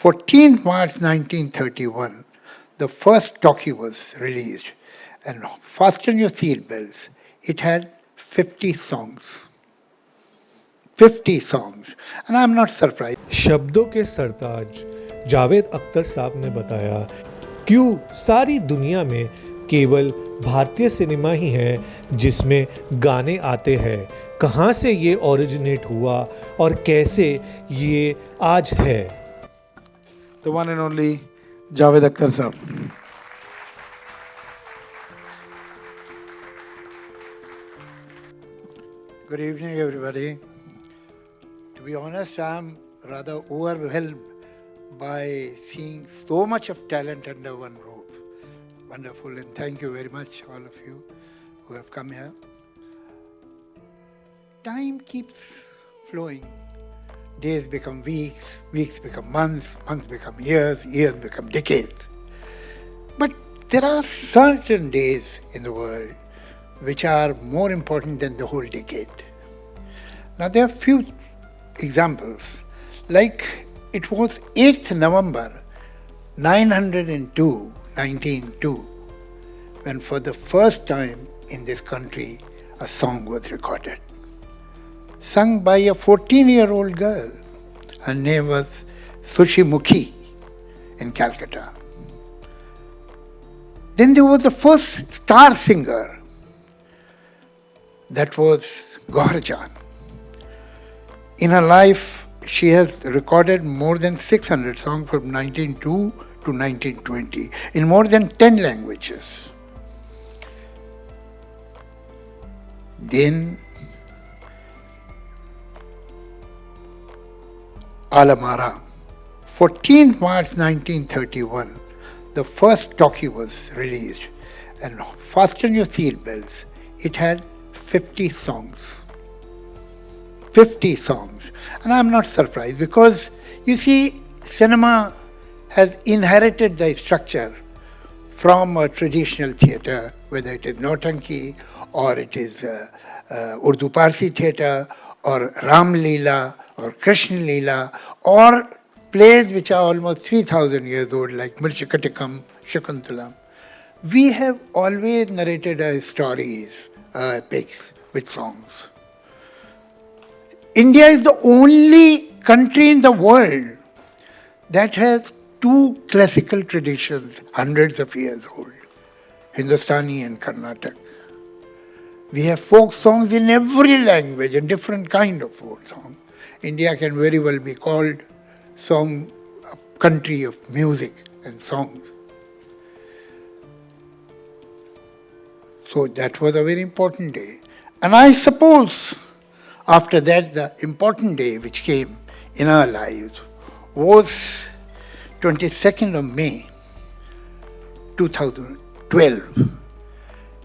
14th March 1931, the first talkie was released. And fasten your seat belts. It had 50 songs. 50 songs. And I'm not surprised. शब्दों के सरताज जावेद अख्तर साहब ने बताया क्यों सारी दुनिया में केवल भारतीय सिनेमा ही है जिसमें गाने आते हैं, कहाँ से ये ओरिजिनेट हुआ और कैसे ये आज है. The one and only Javed Akhtar Sahab. Good evening, everybody. To be honest, I'm rather overwhelmed by seeing so much of talent under one roof. Wonderful, and thank you very much, all of you who have come here. Time keeps flowing. Days become weeks, weeks become months, months become years, years become decades. But there are certain days in the world which are more important than the whole decade. Now there are few examples, like it was 8th November 1902, when for the first time in this country a song was recorded, sung by a 14-year-old girl. Her name was Sushi Mukhi in Calcutta. Then there was the first star singer, that was Gaurajan. In her life, she has recorded more than 600 songs from 1902 to 1920 in more than 10 languages. Then Alamara, 14th March 1931, the first talkie was released. And fasten your seat belts. It had 50 songs. 50 songs. And I'm not surprised because, you see, cinema has inherited the structure from a traditional theatre, whether it is Nautanki or it is Urdu Parsi theatre or Ram Leela or Krishna Leela or plays which are almost 3,000 years old like Mirchakatikam, Shakuntalam. We have always narrated our stories, epics with songs. India is the only country in the world that has two classical traditions, hundreds of years old, Hindustani and Carnatic. We have folk songs in every language and different kind of folk song. India can very well be called a country of music and songs. So that was a very important day. And I suppose after that, the important day which came in our lives was 22nd of May 2012,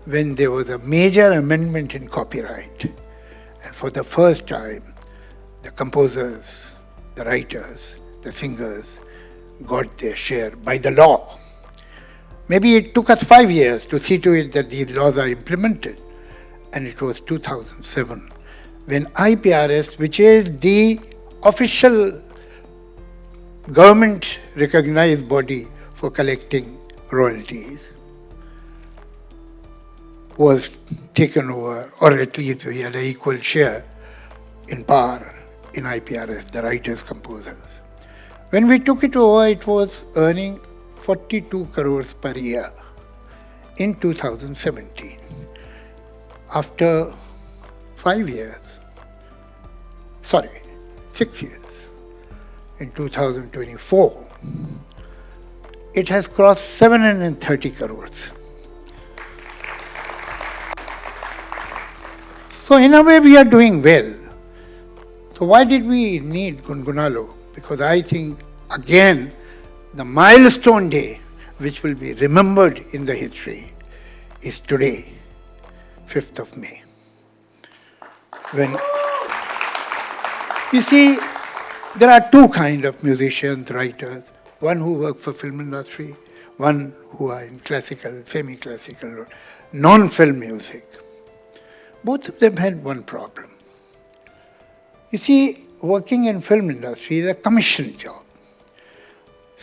when there was a major amendment in copyright. And for the first time, the composers, the writers, the singers got their share by the law. Maybe it took us 5 years to see to it that these laws are implemented. And it was 2007 when IPRS, which is the official government recognized body for collecting royalties, was taken over, or at least we had an equal share in power in IPRS, the writers, composers. When we took it over, it was earning 42 crores per year in 2017. After 6 years, in 2024, it has crossed 730 crores. So in a way we are doing well. So why did we need Gungunalo? Because I think, again, the milestone day which will be remembered in the history is today, 5th of May. When you see, there are two kinds of musicians, writers, one who work for film industry, one who are in classical, semi-classical, or non-film music. Both of them had one problem. You see, working in film industry is a commission job.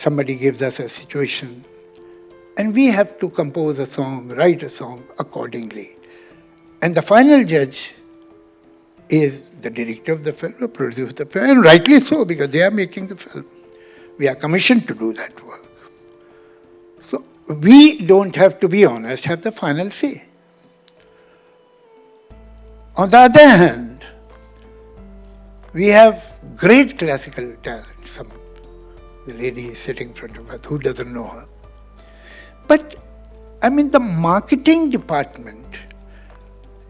somebody gives us a situation, and we have to compose a song, write a song accordingly. And the final judge is the director of the film, the producer of the film, and rightly so, because they are making the film. We are commissioned to do that work. So we don't have to be honest, have the final say. On the other hand, we have great classical talent. The lady is sitting in front of us, who doesn't know her? But, I mean, the marketing department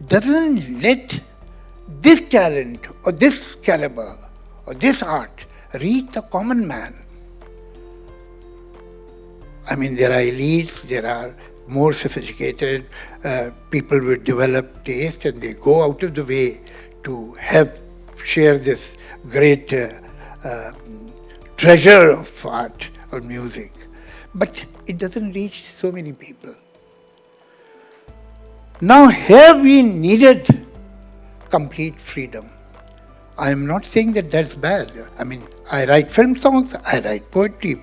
doesn't let this talent or this caliber or this art reach the common man. I mean, there are elites, there are more sophisticated people with developed taste, and they go out of the way to share this great treasure of art or music. But it doesn't reach so many people. Now here we needed complete freedom. I am not saying that that's bad. I mean, I write film songs, I write poetry,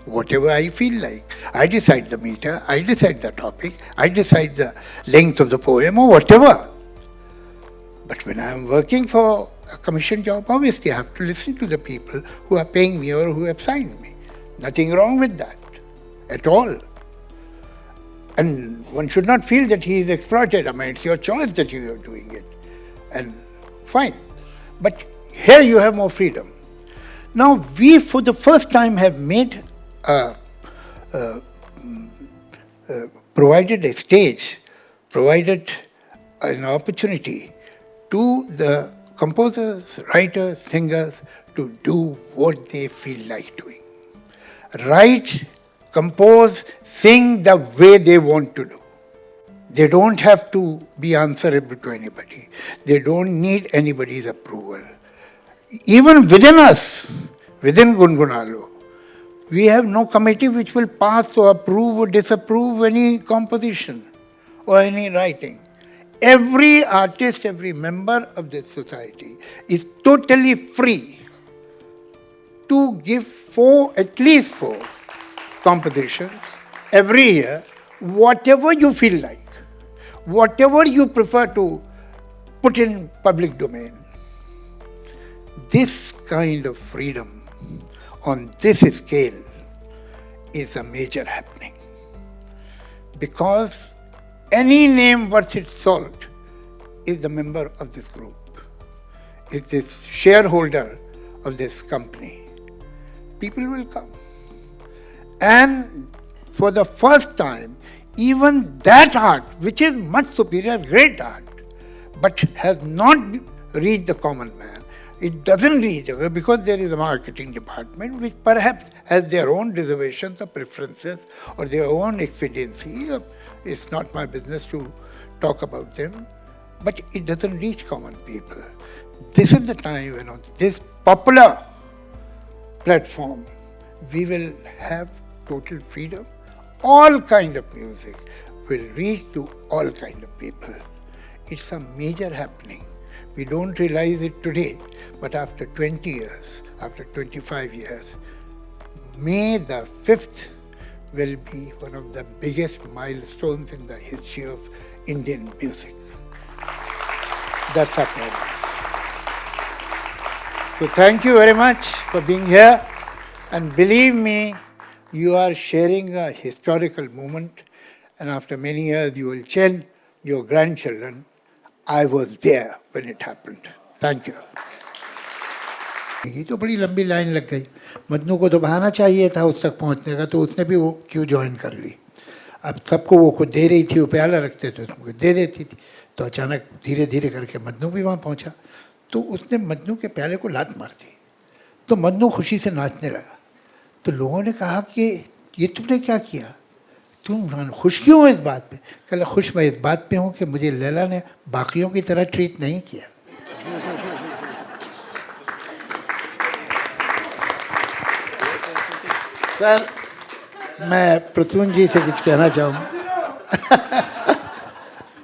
whatever I feel like. I decide the meter, I decide the topic, I decide the length of the poem or whatever. But when I am working for a commission job, obviously I have to listen to the people who are paying me or who have signed me. Nothing wrong with that at all. And one should not feel that he is exploited. I mean, it's your choice that you are doing it. And fine. But here you have more freedom. Now we, for the first time, have made provided a stage, provided an opportunity to the composers, writers, singers to do what they feel like doing. Write, compose, sing the way they want to do. They don't have to be answerable to anybody. They don't need anybody's approval. Even within us, within Gungunalu, we have no committee which will pass or approve or disapprove any composition or any writing. Every artist, every member of this society is totally free to give at least four compositions every year, whatever you feel like, whatever you prefer to put in public domain. This kind of freedom on this scale is a major happening, because any name worth its salt is the member of this group, is this shareholder of this company. People will come. And for the first time, even that art, which is much superior, great art, but has not reached the common man. It doesn't reach because there is a marketing department which perhaps has their own reservations or preferences or their own expediency. It's not my business to talk about them, but it doesn't reach common people. This is the time when on this popular platform, we will have total freedom. All kind of music will reach to all kind of people. It's a major happening. We don't realize it today, but after 20 years, after 25 years, May the 5th will be one of the biggest milestones in the history of Indian music. That's our progress. So thank you very much for being here. And believe me, you are sharing a historical moment. And after many years, you will tell your grandchildren, I was there when it happened. Thank you. ये तो बड़ी लंबी line लग गई. मजनू को तो बहाना चाहिए था उस तक पहुंचने का, तो उसने भी वो क्यों ज्वाइन कर ली. अब सबको वो खुद दे रही थी, वो प्याला रखते थे, उसको दे देती थी. तो अचानक धीरे धीरे करके मजनू भी वहाँ पहुँचा. तो उसने मजनू के प्याले को लात मार दी. तो मजनू खुशी से नाचने लगा. तो लोगों ने कहा कि ये तुमने क्या किया, तुम खुश क्यों हो इस बात पे. कहला खुश मैं इस बात पे हूँ कि मुझे लैला ने बाकियों की तरह ट्रीट नहीं किया. सर मैं प्रसून जी से कुछ कहना चाहूँगा.